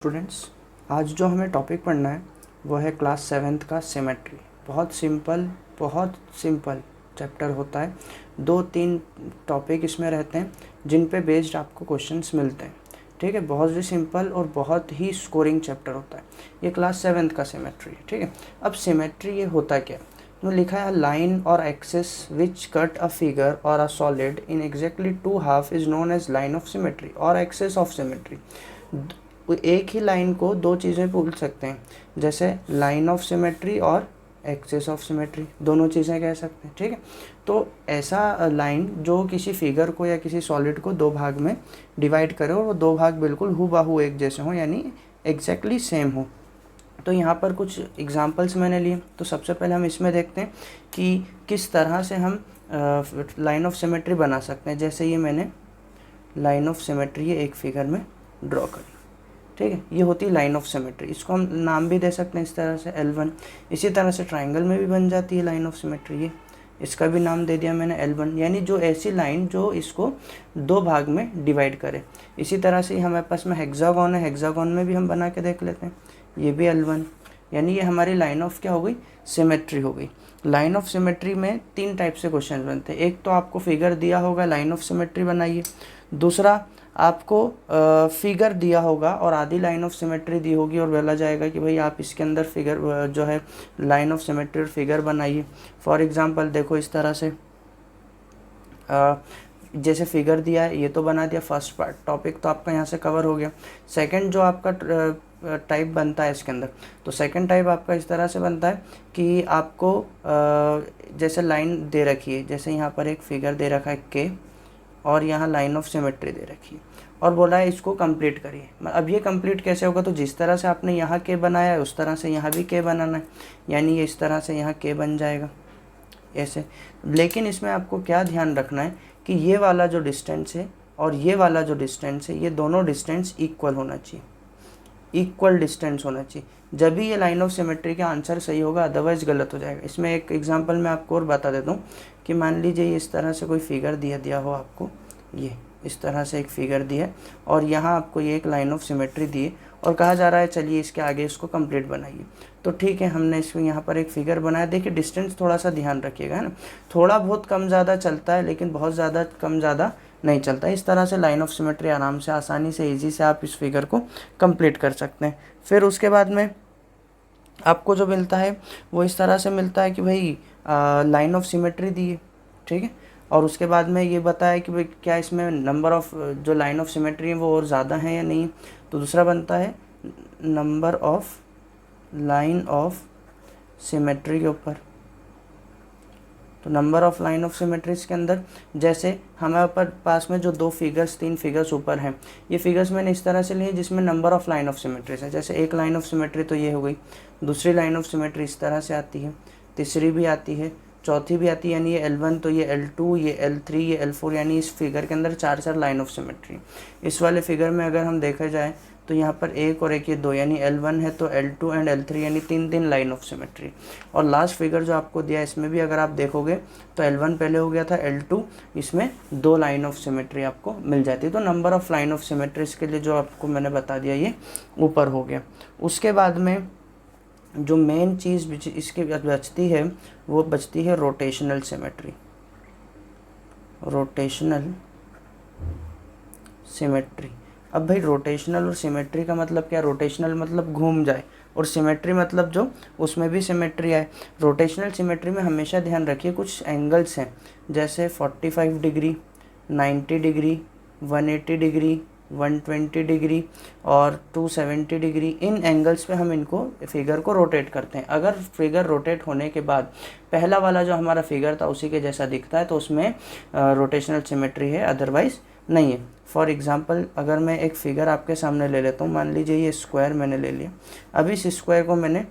Students, आज जो हमें टॉपिक पढ़ना है वो है क्लास 7th का सिमेट्री। बहुत सिंपल चैप्टर होता है। 2-3 टॉपिक इसमें रहते हैं जिन पे बेस्ड आपको क्वेश्चंस मिलते हैं। ठीक है, बहुत ही सिंपल और बहुत ही स्कोरिंग चैप्टर होता है। ये क्लास 7th का सिमेट्री है। ठीक है, अब सिमेट्री ये होता क्या, तो लिखा है लाइन और axis which cut a figure और a solid in exactly 2 half is known as line of symmetry और एक्सिस ऑफ सिमेट्री। एक ही लाइन को दो चीज़ें बोल सकते हैं, जैसे लाइन ऑफ सिमेट्री और एक्सिस ऑफ सिमेट्री, दोनों चीज़ें कह सकते हैं। ठीक है, तो ऐसा लाइन जो किसी फिगर को या किसी सॉलिड को दो भाग में डिवाइड करे और वो दो भाग बिल्कुल हूबहू एक जैसे हों, यानी एग्जैक्टली सेम हो। तो यहाँ पर कुछ एग्जांपल्स मैंने लिए। तो सबसे पहले हम इसमें देखते हैं कि किस तरह से हम लाइन ऑफ सिमेट्री बना सकते हैं। जैसे ये मैंने लाइन ऑफ सिमेट्री एक फिगर में ड्रॉ करी। ठीक है, ये होती है लाइन ऑफ सिमेट्री। इसको हम नाम भी दे सकते हैं इस तरह से L1। इसी तरह से ट्राइंगल में भी बन जाती है लाइन ऑफ सिमेट्री। ये इसका भी नाम दे दिया मैंने L1, यानी जो ऐसी लाइन जो इसको दो भाग में डिवाइड करे। इसी तरह से हमारे पास में हेक्सागोन है, हेक्सागोन में भी हम बना के देख लेते हैं। ये भी L1, यानी ये हमारी लाइन ऑफ क्या हो गई, सिमेट्री हो गई। लाइन ऑफ सिमेट्री में 3 टाइप से क्वेश्चन बनते हैं। एक तो आपको फिगर दिया होगा, लाइन ऑफ सिमेट्री बनाइए। दूसरा, आपको फिगर दिया होगा और आधी लाइन ऑफ सिमेट्री दी होगी और बोला जाएगा कि भाई आप इसके अंदर फिगर जो है लाइन ऑफ सिमेट्री और फिगर बनाइए। फॉर एग्जांपल देखो इस तरह से जैसे फिगर दिया है, ये तो बना दिया। फर्स्ट पार्ट टॉपिक तो आपका यहाँ से कवर हो गया। सेकंड जो आपका टाइप बनता है इसके अंदर, तो सेकंड टाइप आपका इस तरह से बनता है कि आपको जैसे लाइन दे रखी है, जैसे यहाँ पर एक फिगर दे रखा है के और यहाँ लाइन ऑफ सिमेट्री दे रखी है और बोला है इसको कंप्लीट करिए। अब ये कंप्लीट कैसे होगा, तो जिस तरह से आपने यहाँ के बनाया है उस तरह से यहाँ भी के बनाना है, यानी ये इस तरह से यहाँ के बन जाएगा ऐसे। लेकिन इसमें आपको क्या ध्यान रखना है कि ये वाला जो डिस्टेंस है और ये वाला जो डिस्टेंस है, ये दोनों डिस्टेंस इक्वल होना चाहिए, इक्वल डिस्टेंस होना चाहिए, जब भी ये लाइन ऑफ सिमेट्री का आंसर सही होगा, अदरवाइज गलत हो जाएगा। इसमें एक एग्जांपल मैं आपको और बता देता हूँ कि मान लीजिए इस तरह से कोई फिगर दिया हो आपको, ये इस तरह से एक फिगर दिया है और यहाँ आपको ये एक लाइन ऑफ सिमेट्री दी है और कहा जा रहा है चलिए इसके आगे इसको कंप्लीट बनाइए। तो ठीक है, हमने इसमें यहाँ पर एक फिगर बनाया। देखिए डिस्टेंस थोड़ा सा ध्यान रखिएगा, है ना, थोड़ा बहुत कम ज़्यादा चलता है लेकिन बहुत ज़्यादा कम ज़्यादा नहीं चलता। इस तरह से लाइन ऑफ सिमेट्री आराम से, आसानी से, ईजी से आप इस फिगर को कंप्लीट कर सकते हैं। फिर उसके बाद में आपको जो मिलता है वो इस तरह से मिलता है कि भाई लाइन ऑफ सिमेट्री दी है, ठीक है, और उसके बाद में ये बताया कि भाई क्या इसमें नंबर ऑफ जो लाइन ऑफ सिमेट्री है वो और ज़्यादा है या नहीं। तो दूसरा बनता है number of line of symmetry के ऊपर। तो number of line of symmetries के अंदर जैसे हमारे पास में जो 3 फिगर्स ऊपर हैं, ये फिगर्स मैंने इस तरह से लिए जिसमें number of line of symmetries है। जैसे एक लाइन ऑफ सिमेट्री तो ये हो गई, दूसरी लाइन ऑफ सिमेट्री इस तरह से आती है, तीसरी भी आती है, चौथी भी आती है, यानी ये L1, तो ये L2, ये L3, ये L4, यानी इस फिगर के अंदर 4 लाइन ऑफ सिमेट्री। इस वाले फिगर में अगर हम देखा जाए तो यहाँ पर एक और एक, ये 2, यानी L1 है तो L2 एंड L3, यानी 3 लाइन ऑफ सिमेट्री। और लास्ट फिगर जो आपको दिया है इसमें भी अगर आप देखोगे तो L1 पहले हो गया था, L2, इसमें 2 लाइन ऑफ सिमेट्री आपको मिल जाती है। तो number of line of symmetries के लिए जो आपको मैंने बता दिया ये ऊपर हो गया। उसके बाद में जो मेन चीज़ इसके बचती है वो बचती है रोटेशनल सिमेट्री। रोटेशनल सिमेट्री, अब भाई रोटेशनल और सिमेट्री का मतलब क्या, रोटेशनल मतलब घूम जाए और सिमेट्री मतलब जो उसमें भी सिमेट्री आए। रोटेशनल सिमेट्री में हमेशा ध्यान रखिए कुछ एंगल्स हैं, जैसे 45 डिग्री, 90 डिग्री, 180 डिग्री, 120 डिग्री और 270 डिग्री। इन एंगल्स पे हम इनको फिगर को रोटेट करते हैं। अगर फिगर रोटेट होने के बाद पहला वाला जो हमारा फिगर था उसी के जैसा दिखता है तो उसमें रोटेशनल सिमेट्री है, अदरवाइज नहीं है। फॉर एग्जांपल अगर मैं एक फिगर आपके सामने ले लेता हूँ, मान लीजिए ये स्क्वायर मैंने ले लिया। अब इस स्क्वायर को मैंने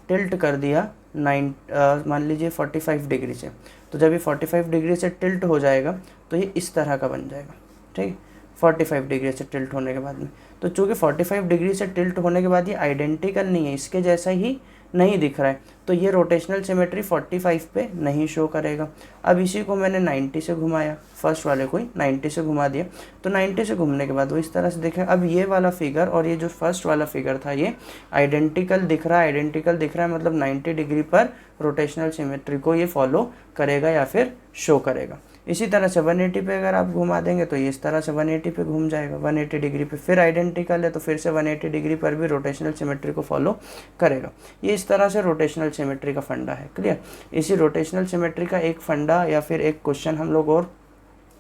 टिल्ट कर दिया मान लीजिए 45 डिग्री से, तो जब ये 45 डिग्री से टिल्ट हो जाएगा तो ये इस तरह का बन जाएगा, ठीक है, 45 डिग्री से टिल्ट होने के बाद में। तो चूँकि 45 डिग्री से टिल्ट होने के बाद ये आइडेंटिकल नहीं है, इसके जैसा ही नहीं दिख रहा है, तो ये रोटेशनल सिमेट्री 45 पे नहीं शो करेगा। अब इसी को मैंने 90 से घुमाया, फर्स्ट वाले को ही 90 से घुमा दिया, तो 90 से घूमने के बाद वो इस तरह से दिखेगा। अब ये वाला फिगर और ये जो फर्स्ट वाला फिगर था ये आइडेंटिकल दिख रहा है, आइडेंटिकल दिख रहा है मतलब 90 डिग्री पर रोटेशनल सिमेट्री को ये फॉलो करेगा या फिर शो करेगा। इसी तरह से 180 पे अगर आप घुमा देंगे तो ये इस तरह से 180 पे घूम जाएगा, 180 डिग्री पे। फिर आइडेंटिकल है तो फिर से 180 डिग्री पर भी रोटेशनल सिमेट्री को फॉलो करेगा। ये इस तरह से रोटेशनल सिमेट्री का फंडा है। क्लियर? इसी रोटेशनल सिमेट्री का एक फंडा या फिर एक क्वेश्चन हम लोग और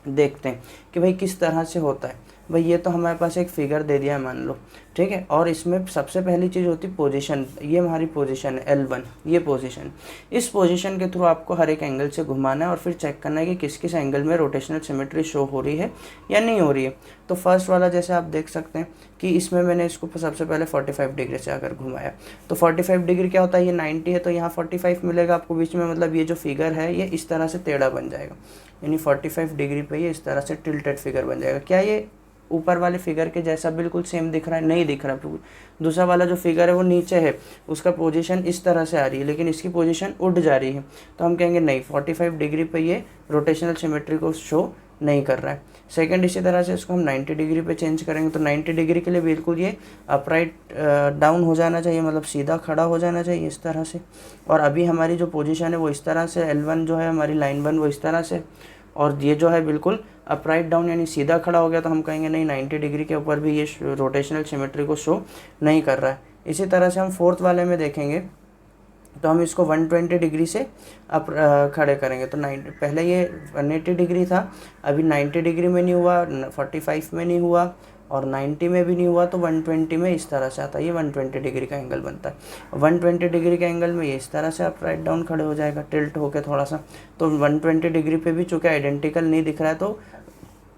देखते हैं कि भाई किस तरह से होता है। भाई ये तो हमारे पास एक फिगर दे दिया है मान लो, ठीक है, और इसमें सबसे पहली चीज़ होती है पोजीशन। ये हमारी पोजीशन है L1, ये पोजीशन। इस पोजीशन के थ्रू आपको हर एक एंगल से घुमाना है और फिर चेक करना है कि किस किस एंगल में रोटेशनल सिमेट्री शो हो रही है या नहीं हो रही है। तो फर्स्ट वाला जैसे आप देख सकते हैं कि इसमें मैंने इसको सबसे पहले 45 डिग्री से अगर घुमाया तो 45 डिग्री क्या होता है, ये 90 है तो यहाँ 45 मिलेगा आपको बीच में, मतलब ये जो फिगर है ये इस तरह से टेढ़ा बन जाएगा, यानी 45 डिग्री पे ये इस तरह से टिल्टेड फिगर बन जाएगा। क्या ये ऊपर वाले फिगर के जैसा बिल्कुल सेम दिख रहा है? नहीं दिख रहा। दूसरा वाला जो फिगर है वो नीचे है, उसका पोजीशन इस तरह से आ रही है लेकिन इसकी पोजीशन उठ जा रही है, तो हम कहेंगे नहीं 45 डिग्री पे ये रोटेशनल सिमेट्री को शो नहीं कर रहा है। सेकंड, इसी तरह से इसको हम 90 डिग्री पे चेंज करेंगे तो 90 डिग्री के लिए बिल्कुल ये अपराइट डाउन हो जाना चाहिए, मतलब सीधा खड़ा हो जाना चाहिए इस तरह से। और अभी हमारी जो पोजीशन है वो इस तरह से, L1 जो है हमारी लाइन 1 वो इस तरह से, और ये जो है बिल्कुल अपराइट डाउन यानी सीधा खड़ा हो गया, तो हम कहेंगे नहीं 90 डिग्री के ऊपर भी ये रोटेशनल सिमेट्री को शो नहीं कर रहा है। इसी तरह से हम फोर्थ वाले में देखेंगे तो हम इसको 120 डिग्री से अप खड़े करेंगे तो 90, पहले ये 180 डिग्री था, अभी 90 डिग्री में नहीं हुआ, 45 में नहीं हुआ और 90 में भी नहीं हुआ, तो 120 में इस तरह से आता है, ये 120 डिग्री का एंगल बनता है। 120 डिग्री के एंगल में ये इस तरह से अपराइट डाउन खड़े हो जाएगा, टिल्ट होकर थोड़ा सा। तो 120 डिग्री पे भी चूँकि आइडेंटिकल नहीं दिख रहा है तो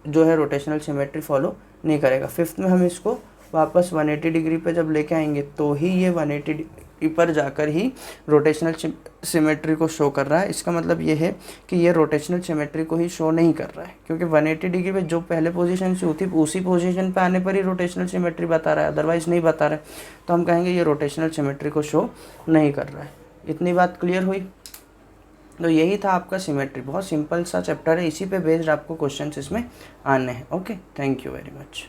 जो है रोटेशनल सिमेट्री फॉलो नहीं करेगा। फिफ्थ में हम इसको वापस 180 डिग्री पे जब लेके आएंगे तो ही ये 180 डिग्री पर जाकर ही रोटेशनल सिमेट्री को शो कर रहा है। इसका मतलब ये है कि ये रोटेशनल सिमेट्री को ही शो नहीं कर रहा है, क्योंकि 180 डिग्री पे जो पहले पोजीशन से होती उसी पोजीशन पे आने पर ही रोटेशनल सिमेट्री बता रहा है, अदरवाइज़ नहीं बता रहा है, तो हम कहेंगे ये रोटेशनल सिमेट्री को शो नहीं कर रहा है। इतनी बात क्लियर हुई? तो यही था आपका सिमेट्री, बहुत सिंपल सा चैप्टर है, इसी पे बेस्ड आपको क्वेश्चंस इसमें आने हैं। Okay, thank you very much.